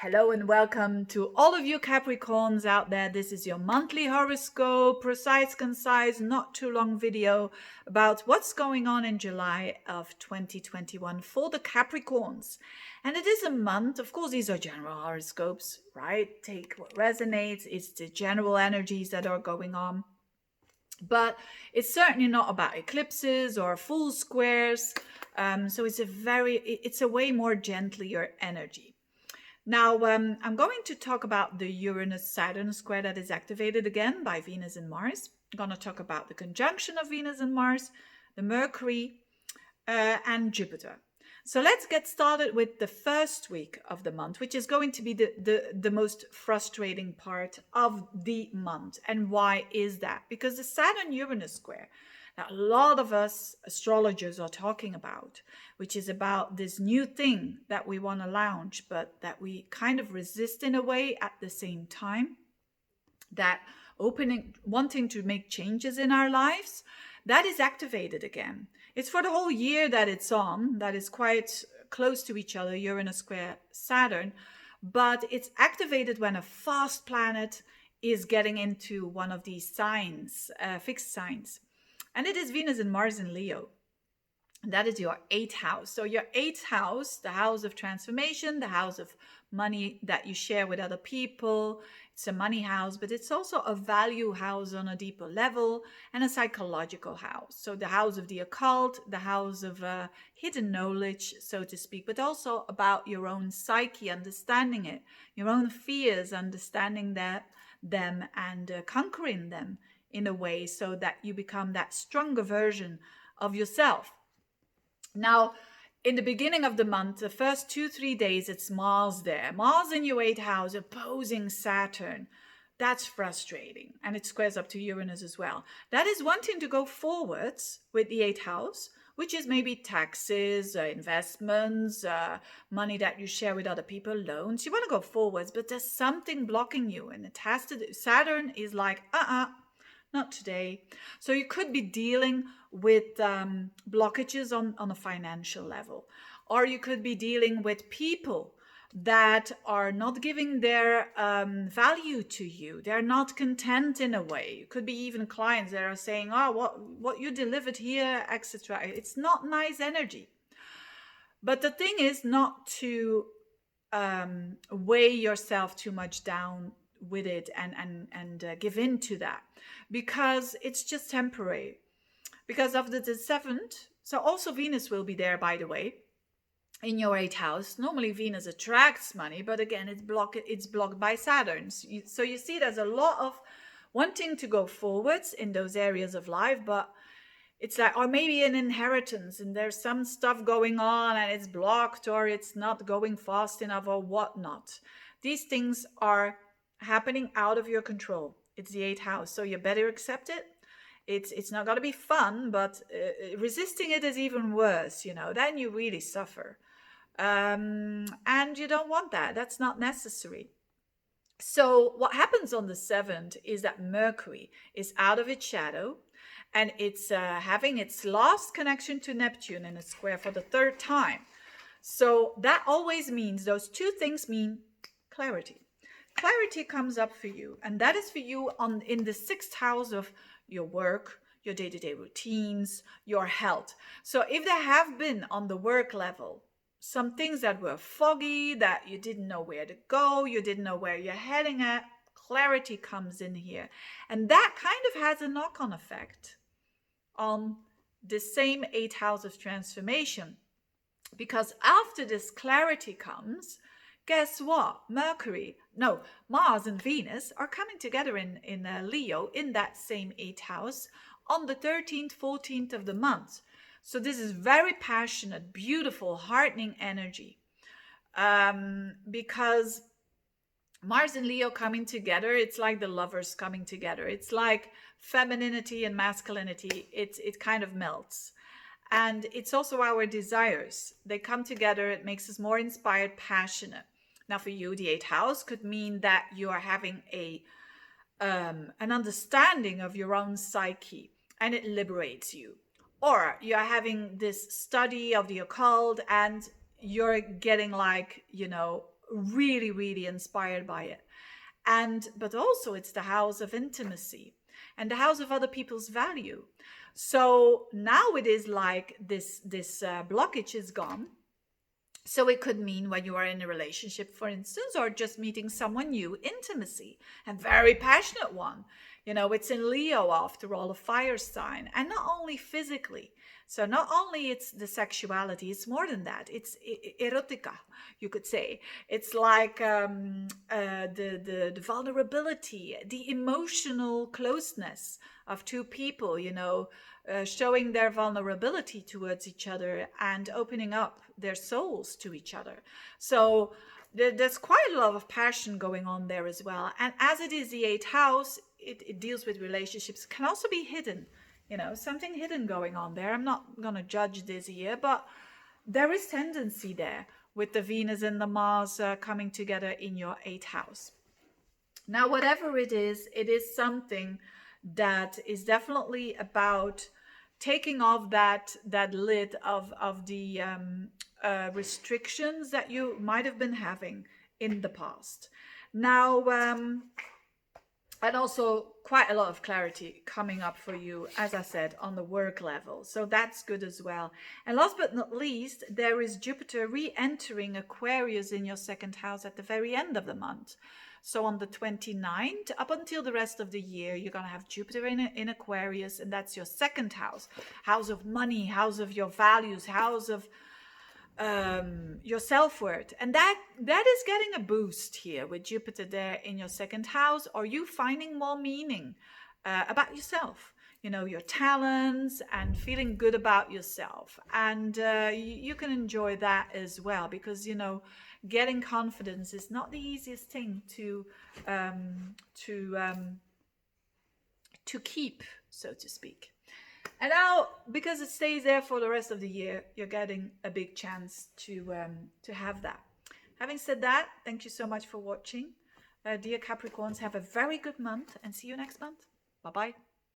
Hello and welcome to all of you Capricorns out there. This is your monthly horoscope, precise, concise, not too long video about what's going on in July of 2021 for the Capricorns. And it is a month, of course, these are general horoscopes, right? Take what resonates, it's the general energies that are going on. But it's certainly not about eclipses or full squares. So it's a way more gentler energy. Now, I'm going to talk about the Uranus-Saturn square that is activated again by Venus and Mars. I'm going to talk about the conjunction of Venus and Mars, the Mercury, and Jupiter. So let's get started with the first week of the month, which is going to be the most frustrating part of the month. And why is that? Because the Saturn-Uranus square that a lot of us astrologers are talking about, which is about this new thing that we want to launch, but that we kind of resist in a way at the same time, that wanting to make changes in our lives, that is activated again. It's for the whole year that it's on, that is quite close to each other, Uranus square Saturn, but it's activated when a fast planet is getting into one of these signs, fixed signs. And it is Venus and Mars in Leo. And that is your 8th house. So your 8th house, the house of transformation, the house of money that you share with other people. It's a money house, but it's also a value house on a deeper level and a psychological house. So the house of the occult, the house of hidden knowledge, so to speak, but also about your own psyche, understanding it, your own fears, understanding them and conquering them in a way so that you become that stronger version of yourself. Now, in the beginning of the month, the first 2-3 days, it's Mars there. Mars in your 8th house opposing Saturn. That's frustrating. And it squares up to Uranus as well. That is wanting to go forwards with the 8th house, which is maybe taxes, investments, money that you share with other people, loans. You want to go forwards, but there's something blocking you. And it has to do. Saturn is like, not today. So you could be dealing with blockages on a financial level, or you could be dealing with people that are not giving their value to you. They're not content in a way. It could be even clients that are saying, oh, what you delivered here, etc. It's not nice energy. But the thing is not to weigh yourself too much down with it and give in to that, because it's just temporary. Because of the 7th, so also Venus will be there, by the way, in your 8th house. Normally Venus attracts money, but again it's blocked by Saturn. So you see there's a lot of wanting to go forwards in those areas of life, but it's like, or maybe an inheritance and there's some stuff going on and it's blocked, or it's not going fast enough, or whatnot. These things are happening out of your control. It's the 8th house, so you better accept it. It's not going to be fun, but resisting it is even worse, then you really suffer. And you don't want that. That's not necessary. So what happens on the 7th is that Mercury is out of its shadow, and it's having its last connection to Neptune in a square for the 3rd time. So that always means, those two things mean clarity. Clarity comes up for you, and that is for you in the 6th house of your work, your day-to-day routines, your health. So if there have been on the work level some things that were foggy, that you didn't know where to go, you didn't know where you're heading at, clarity comes in here. And that kind of has a knock-on effect on the same 8th house of transformation. Because after this clarity comes, guess what? Mars and Venus are coming together in Leo in that same 8th house on the 13th, 14th of the month. So this is very passionate, beautiful, heartening energy. Because Mars and Leo coming together, it's like the lovers coming together. It's like femininity and masculinity. It kind of melts. And it's also our desires. They come together. It makes us more inspired, passionate. Now for you, the 8th house could mean that you are having an understanding of your own psyche, and it liberates you. Or you are having this study of the occult and you're getting like, really, really inspired by it. But also it's the house of intimacy and the house of other people's value. So now it is like this blockage is gone. So it could mean when you are in a relationship, for instance, or just meeting someone new, intimacy, and very passionate one. It's in Leo, after all, a fire sign, and not only physically. So not only it's the sexuality, it's more than that. It's erotica, you could say. It's like the vulnerability, the emotional closeness of two people, showing their vulnerability towards each other and opening up their souls to each other. So there's quite a lot of passion going on there as well. And as it is the eighth house, it deals with relationships. It can also be hidden, something hidden going on there. I'm not going to judge this here, but there is tendency there with the Venus and the Mars coming together in your eighth house. Now, whatever it is something that is definitely about taking off that lid of the restrictions that you might have been having in the past. Now, and also quite a lot of clarity coming up for you, as I said, on the work level. So that's good as well. And last but not least, there is Jupiter re-entering Aquarius in your second house at the very end of the month. So on the 29th, up until the rest of the year, you're going to have Jupiter in Aquarius, and that's your second house. House of money, house of your values, house of your self-worth. And that is getting a boost here with Jupiter there in your second house, or you finding more meaning about yourself, your talents, and feeling good about yourself. And you can enjoy that as well, because getting confidence is not the easiest thing to keep, so to speak. And now, because it stays there for the rest of the year, you're getting a big chance to have that. Having said that, thank you so much for watching. Dear Capricorns, have a very good month, and see you next month. Bye-bye.